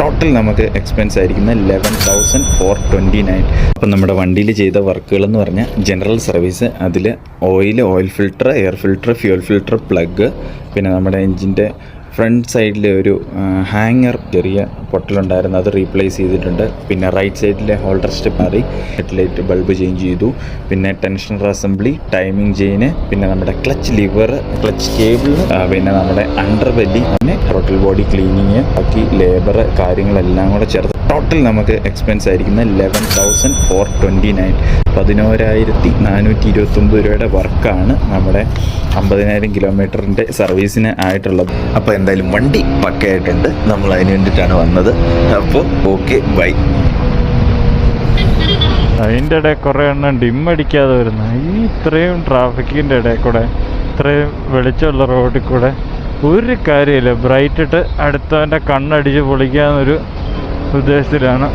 Total നമുക്ക് expense ആയിരിക്കുന്ന 11,429. അപ്പം നമ്മുടെ വണ്ടിയിൽ ചെയ്ത വർക്കുകൾ എന്ന് പറഞ്ഞാൽ ജനറൽ സർവീസ്, അതിൽ oil filter, air filter, fuel filter, plug, പിന്നെ നമ്മുടെ എൻജിൻ്റെ ഫ്രണ്ട് സൈഡിൽ ഒരു ഹാങ്ങർ ചെറിയ പൊട്ടലുണ്ടായിരുന്നു, അത് റീപ്ലേസ് ചെയ്തിട്ടുണ്ട്. പിന്നെ റൈറ്റ് സൈഡിലെ ഹോൾഡർ സ്റ്റെപ്പ് മാറി, ഹെഡ്ലൈറ്റ് ബൾബ് ചേഞ്ച് ചെയ്തു. പിന്നെ ടെൻഷനർ അസംബ്ലി, ടൈമിംഗ് ചെയിന്, പിന്നെ നമ്മുടെ ക്ലച്ച് ലിവർ, ക്ലച്ച് കേബിൾ, പിന്നെ നമ്മുടെ അണ്ടർ ബെല്ലി, പിന്നെ ടോട്ടൽ ബോഡി ക്ലീനിങ്, ബാക്കി ലേബർ കാര്യങ്ങളെല്ലാം കൂടെ ചേർത്ത് ടോട്ടൽ നമുക്ക് എക്സ്പെൻസ് ആയിരിക്കുന്ന 11,429. 11,429 രൂപയുടെ വർക്കാണ് നമ്മുടെ 50,000 കിലോമീറ്ററിൻ്റെ സർവീസിന് ആയിട്ടുള്ളത്. അപ്പോൾ എന്തായാലും വണ്ടി പക്കയായിട്ടുണ്ട്, നമ്മൾ അതിന് വേണ്ടിയിട്ടാണ് വന്നത്. അപ്പോൾ ഓക്കെ, ബൈ. അതിൻ്റെ ഇടയിൽ കുറേ എണ്ണം ഡിമ്മടിക്കാതെ വരുന്ന ഈ ഇത്രയും ട്രാഫിക്കിൻ്റെ ഇടയിൽ കൂടെ, ഇത്രയും വെളിച്ചമുള്ള റോഡിൽ കൂടെ ഒരു കാര്യമില്ല, ബ്രൈറ്റ് ഇട്ട് അടുത്തവൻ്റെ കണ്ണടിച്ച് പൊളിക്കാമെന്നൊരു ഉദ്ദേശത്തിലാണ്